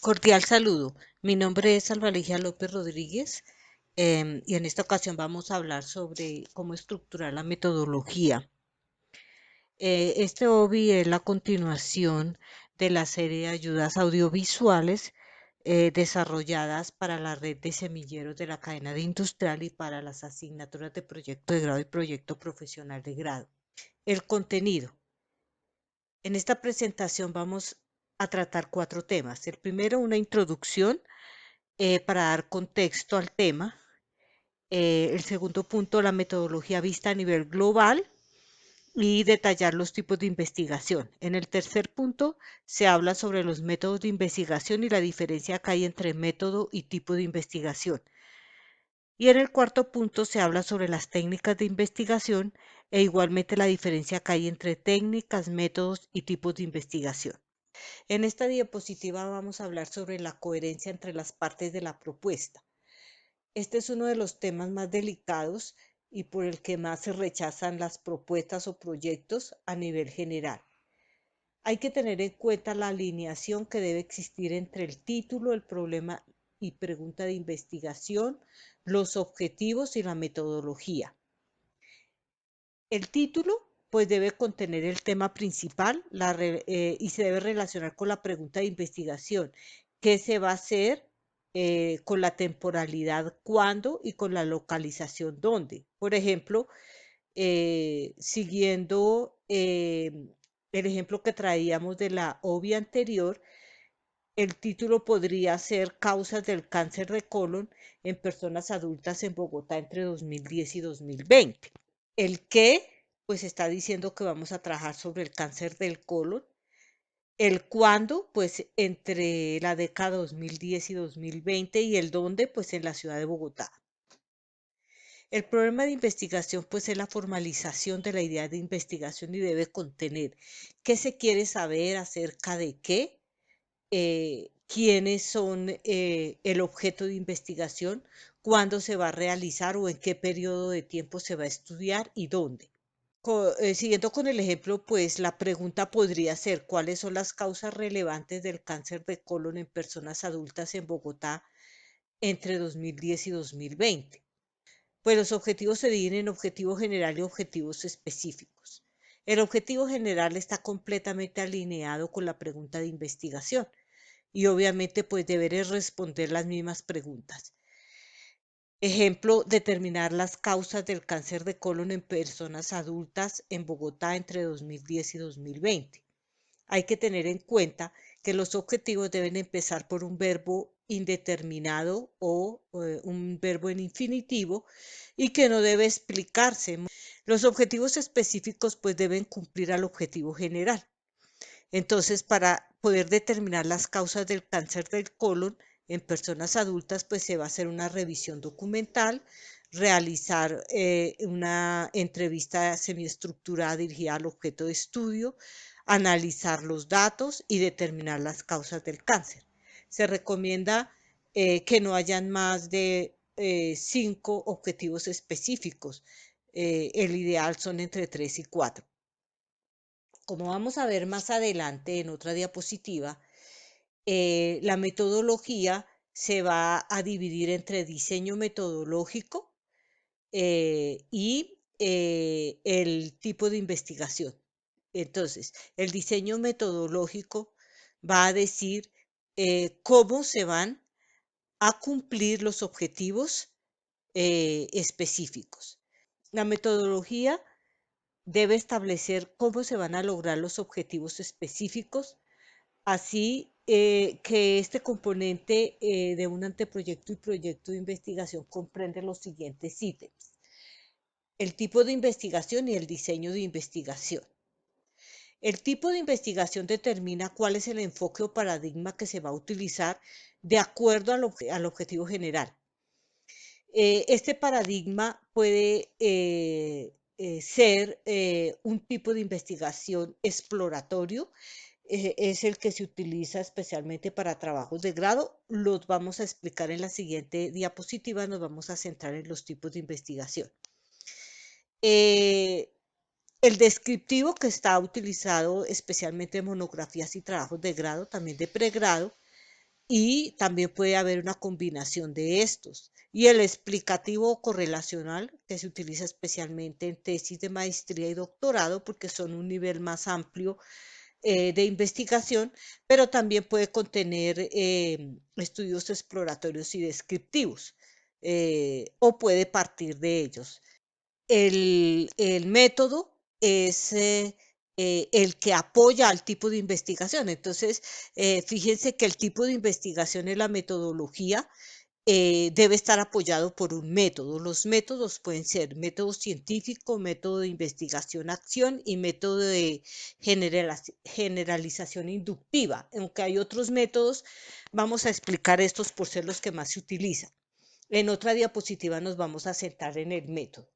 Cordial saludo. Mi nombre es Alvalegia López Rodríguez y en esta ocasión vamos a hablar sobre cómo estructurar la metodología. Este hobby es la continuación de la serie de ayudas audiovisuales desarrolladas para la red de semilleros de la cadena de industrial y para las asignaturas de proyecto de grado y proyecto profesional de grado. El contenido. En esta presentación vamos a tratar 4 temas. El primero, una introducción para dar contexto al tema. El segundo punto, la metodología vista a nivel global y detallar los tipos de investigación. En el tercer punto se habla sobre los métodos de investigación y la diferencia que hay entre método y tipo de investigación. Y en el cuarto punto se habla sobre las técnicas de investigación e igualmente la diferencia que hay entre técnicas, métodos y tipos de investigación. En esta diapositiva vamos a hablar sobre la coherencia entre las partes de la propuesta. Este es uno de los temas más delicados y por el que más se rechazan las propuestas o proyectos a nivel general. Hay que tener en cuenta la alineación que debe existir entre el título, el problema y pregunta de investigación, los objetivos y la metodología. El título pues debe contener el tema principal y se debe relacionar con la pregunta de investigación. ¿Qué se va a hacer? Con la temporalidad cuándo y con la localización dónde. Por ejemplo, siguiendo el ejemplo que traíamos de la OBI anterior, el título podría ser Causas del cáncer de colon en personas adultas en Bogotá entre 2010 y 2020. El qué, pues está diciendo que vamos a trabajar sobre el cáncer del colon. El cuándo, pues entre la década 2010 y 2020 y el dónde, pues en la ciudad de Bogotá. El problema de investigación, pues es la formalización de la idea de investigación y debe contener qué se quiere saber acerca de qué, quiénes son el objeto de investigación, cuándo se va a realizar o en qué periodo de tiempo se va a estudiar y dónde. Siguiendo con el ejemplo, pues la pregunta podría ser, ¿cuáles son las causas relevantes del cáncer de colon en personas adultas en Bogotá entre 2010 y 2020? Pues los objetivos se dividen en objetivo general y objetivos específicos. El objetivo general está completamente alineado con la pregunta de investigación y obviamente pues deberes responder las mismas preguntas. Ejemplo, determinar las causas del cáncer de colon en personas adultas en Bogotá entre 2010 y 2020. Hay que tener en cuenta que los objetivos deben empezar por un verbo indeterminado o un verbo en infinitivo y que no debe explicarse. Los objetivos específicos pues deben cumplir al objetivo general. Entonces, para poder determinar las causas del cáncer del colon en personas adultas, pues se va a hacer una revisión documental, realizar una entrevista semiestructurada dirigida al objeto de estudio, analizar los datos y determinar las causas del cáncer. Se recomienda que no hayan más de 5 objetivos específicos. El ideal son entre 3 y 4. Como vamos a ver más adelante en otra diapositiva, la metodología se va a dividir entre diseño metodológico y el tipo de investigación. Entonces, el diseño metodológico va a decir cómo se van a cumplir los objetivos específicos. La metodología debe establecer cómo se van a lograr los objetivos específicos, así que este componente de un anteproyecto y proyecto de investigación comprende los siguientes ítems: el tipo de investigación y el diseño de investigación. El tipo de investigación determina cuál es el enfoque o paradigma que se va a utilizar de acuerdo al objetivo general. Este paradigma puede ser un tipo de investigación exploratorio, es el que se utiliza especialmente para trabajos de grado. Los vamos a explicar en la siguiente diapositiva, nos vamos a centrar en los tipos de investigación. El descriptivo, que está utilizado especialmente en monografías y trabajos de grado, también de pregrado, y también puede haber una combinación de estos. Y el explicativo correlacional, que se utiliza especialmente en tesis de maestría y doctorado, porque son un nivel más amplio de investigación, pero también puede contener estudios exploratorios y descriptivos, o puede partir de ellos. El método es el que apoya al tipo de investigación. Entonces, fíjense que el tipo de investigación en la metodología debe estar apoyado por un método. Los métodos pueden ser método científico, método de investigación-acción y método de generalización inductiva. Aunque hay otros métodos, vamos a explicar estos por ser los que más se utilizan. En otra diapositiva nos vamos a centrar en el método.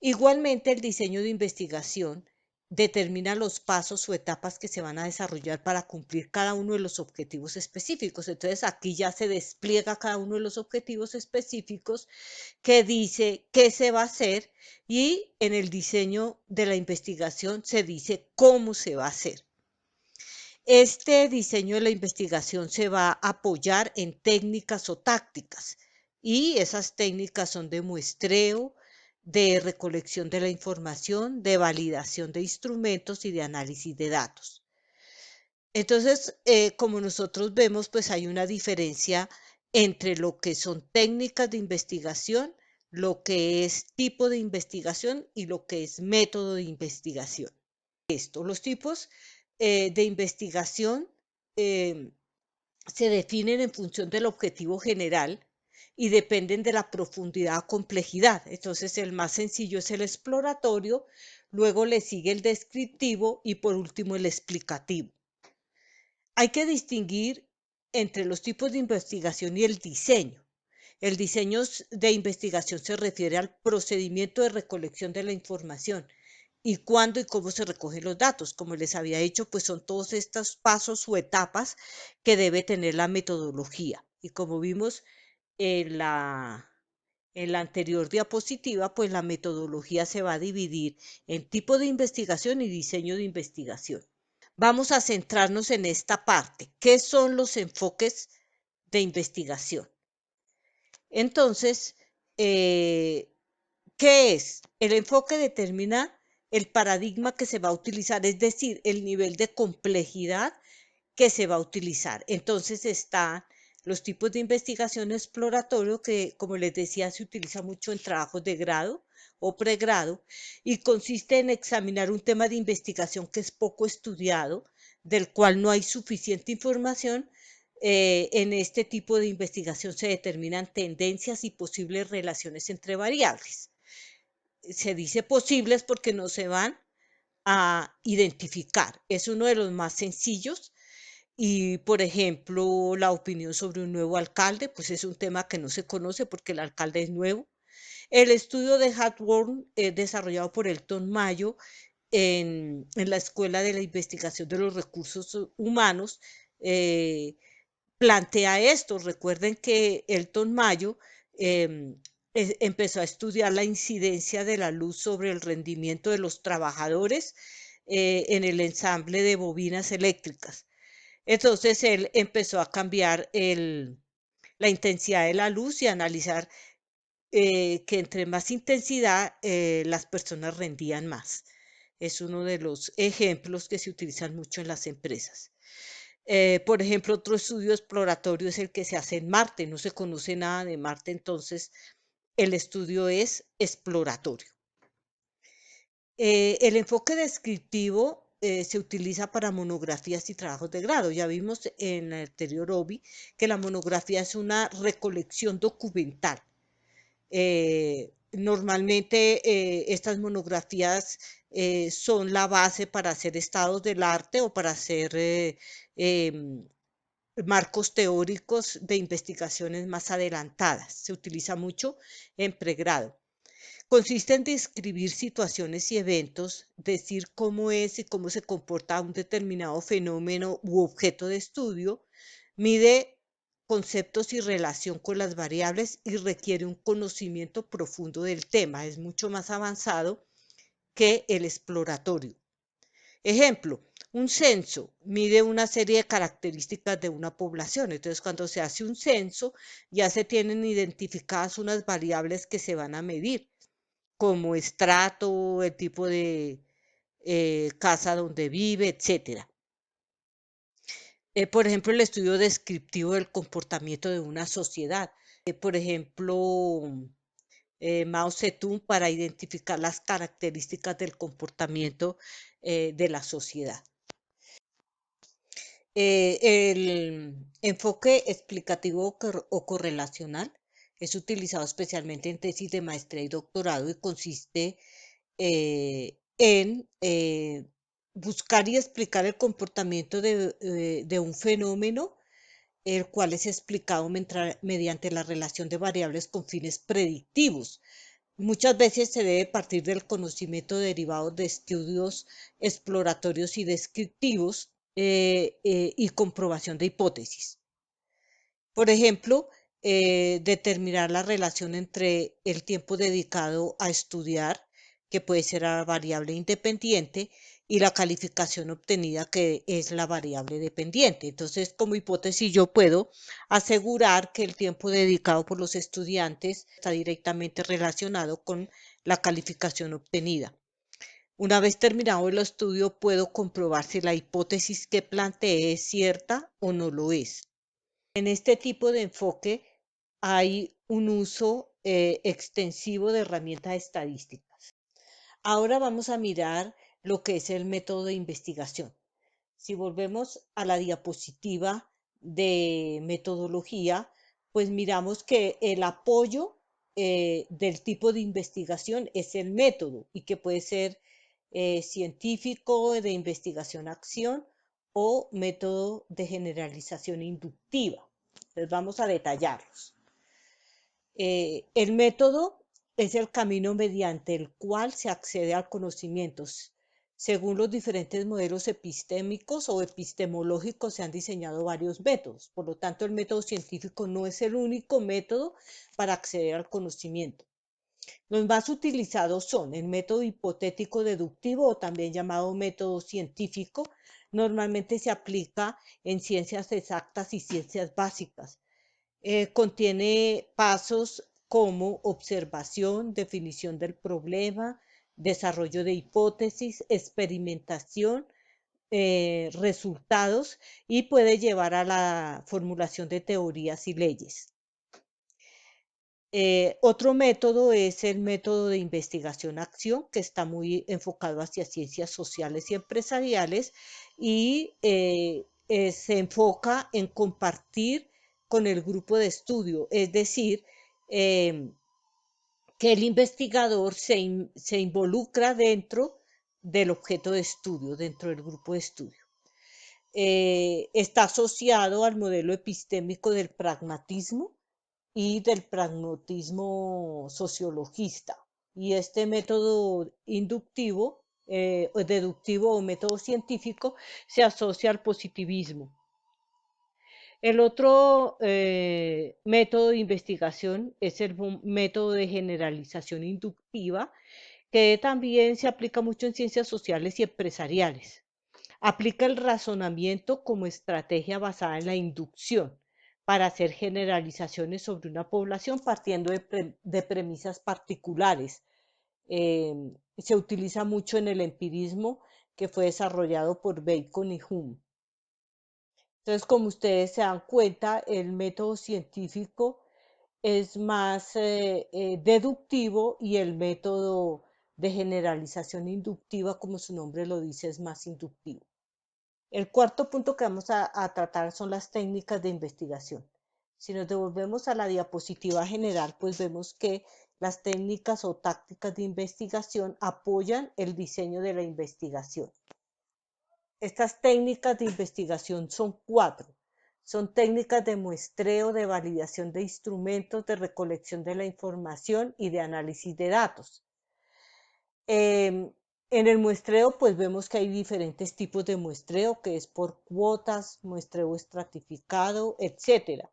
Igualmente, el diseño de investigación determina los pasos o etapas que se van a desarrollar para cumplir cada uno de los objetivos específicos. Entonces, aquí ya se despliega cada uno de los objetivos específicos que dice qué se va a hacer y en el diseño de la investigación se dice cómo se va a hacer. Este diseño de la investigación se va a apoyar en técnicas o tácticas y esas técnicas son de muestreo, de recolección de la información, de validación de instrumentos y de análisis de datos. Entonces, como nosotros vemos, pues hay una diferencia entre lo que son técnicas de investigación, lo que es tipo de investigación y lo que es método de investigación. Los tipos de investigación eh, se definen en función del objetivo general y dependen de la profundidad o complejidad. Entonces, el más sencillo es el exploratorio, luego le sigue el descriptivo y por último el explicativo. Hay que distinguir entre los tipos de investigación y el diseño. El diseño de investigación se refiere al procedimiento de recolección de la información y cuándo y cómo se recogen los datos. Como les había dicho, pues son todos estos pasos o etapas que debe tener la metodología. Y como vimos en la anterior diapositiva, pues la metodología se va a dividir en tipo de investigación y diseño de investigación. Vamos a centrarnos en esta parte. ¿Qué son los enfoques de investigación? Entonces, ¿qué es? El enfoque determina el paradigma que se va a utilizar, es decir, el nivel de complejidad que se va a utilizar. Entonces están los tipos de investigación exploratorio que, como les decía, se utiliza mucho en trabajos de grado o pregrado y consiste en examinar un tema de investigación que es poco estudiado, del cual no hay suficiente información. En este tipo de investigación se determinan tendencias y posibles relaciones entre variables. Se dice posibles porque no se van a identificar. Es uno de los más sencillos y, por ejemplo, la opinión sobre un nuevo alcalde, pues es un tema que no se conoce porque el alcalde es nuevo. El estudio de Hathorne, desarrollado por Elton Mayo en la Escuela de la Investigación de los Recursos Humanos, plantea esto. Recuerden que Elton Mayo eh, empezó a estudiar la incidencia de la luz sobre el rendimiento de los trabajadores en el ensamble de bobinas eléctricas. Entonces él empezó a cambiar la intensidad de la luz y a analizar que entre más intensidad las personas rendían más. Es uno de los ejemplos que se utilizan mucho en las empresas. Por ejemplo, otro estudio exploratorio es el que se hace en Marte. No se conoce nada de Marte, entonces el estudio es exploratorio. El enfoque descriptivo se utiliza para monografías y trabajos de grado. Ya vimos en el anterior OBI que la monografía es una recolección documental. Normalmente estas monografías son la base para hacer estados del arte o para hacer em, marcos teóricos de investigaciones más adelantadas. Se utiliza mucho en pregrado. Consiste en describir situaciones y eventos, decir cómo es y cómo se comporta un determinado fenómeno u objeto de estudio, mide conceptos y relación con las variables y requiere un conocimiento profundo del tema. Es mucho más avanzado que el exploratorio. Ejemplo, Un censo mide una serie de características de una población. Entonces, cuando se hace un censo, ya se tienen identificadas unas variables que se van a medir, como estrato, el tipo de casa donde vive, etcétera. Por ejemplo, el estudio descriptivo del comportamiento de una sociedad. Por ejemplo, Mao Zedong para identificar las características del comportamiento de la sociedad. El enfoque explicativo o correlacional es utilizado especialmente en tesis de maestría y doctorado y consiste en buscar y explicar el comportamiento de un fenómeno, el cual es explicado mediante la relación de variables con fines predictivos. Muchas veces se debe partir del conocimiento derivado de estudios exploratorios y descriptivos y comprobación de hipótesis. Por ejemplo, determinar la relación entre el tiempo dedicado a estudiar, que puede ser la variable independiente, y la calificación obtenida, que es la variable dependiente. Entonces, como hipótesis, yo puedo asegurar que el tiempo dedicado por los estudiantes está directamente relacionado con la calificación obtenida. Una vez terminado el estudio, puedo comprobar si la hipótesis que planteé es cierta o no lo es. En este tipo de enfoque hay un uso extensivo de herramientas estadísticas. Ahora vamos a mirar lo que es el método de investigación. Si volvemos a la diapositiva de metodología, pues miramos que el apoyo del tipo de investigación es el método y que puede ser científico, de investigación-acción o método de generalización inductiva. Entonces vamos a detallarlos. El método es el camino mediante el cual se accede al conocimiento. Según los diferentes modelos epistémicos o epistemológicos, se han diseñado varios métodos. Por lo tanto, el método científico no es el único método para acceder al conocimiento. Los más utilizados son el método hipotético deductivo o también llamado método científico. Normalmente se aplica en ciencias exactas y ciencias básicas. Contiene pasos como observación, definición del problema, desarrollo de hipótesis, experimentación, resultados y puede llevar a la formulación de teorías y leyes. Otro método es el método de investigación-acción, que está muy enfocado hacia ciencias sociales y empresariales y se enfoca en compartir con el grupo de estudio, es decir, que el investigador se involucra dentro del objeto de estudio, dentro del grupo de estudio. Está asociado al modelo epistémico del pragmatismo y del pragmatismo sociologista. Y este método inductivo, deductivo o método científico se asocia al positivismo. El otro método de investigación es el método de generalización inductiva, que también se aplica mucho en ciencias sociales y empresariales. Aplica el razonamiento como estrategia basada en la inducción para hacer generalizaciones sobre una población partiendo de premisas particulares. Se utiliza mucho en el empirismo, que fue desarrollado por Bacon y Hume. Entonces, como ustedes se dan cuenta, el método científico es más deductivo y el método de generalización inductiva, como su nombre lo dice, es más inductivo. El cuarto punto que vamos a tratar son las técnicas de investigación. Si nos devolvemos a la diapositiva general, pues vemos que las técnicas o tácticas de investigación apoyan el diseño de la investigación. Estas técnicas de investigación son 4. Son técnicas de muestreo, de validación de instrumentos, de recolección de la información y de análisis de datos. En el muestreo, pues vemos que hay diferentes tipos de muestreo, que es por cuotas, muestreo estratificado, etc.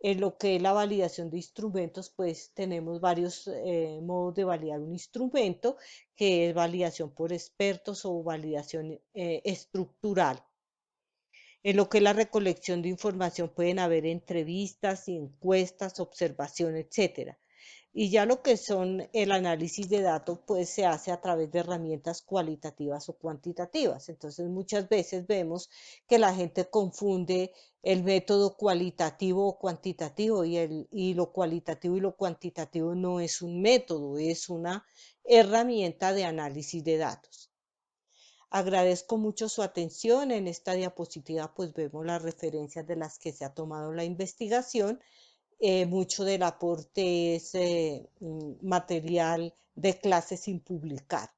En lo que es la validación de instrumentos, pues tenemos varios modos de validar un instrumento, que es validación por expertos o validación estructural. En lo que es la recolección de información pueden haber entrevistas, encuestas, observación, etcétera. Y ya lo que son el análisis de datos, pues se hace a través de herramientas cualitativas o cuantitativas. Entonces, muchas veces vemos que la gente confunde el método cualitativo o cuantitativo y lo cualitativo y lo cuantitativo no es un método, es una herramienta de análisis de datos. Agradezco mucho su atención. En esta diapositiva pues vemos las referencias de las que se ha tomado la investigación. Mucho del aporte es material de clase sin publicar.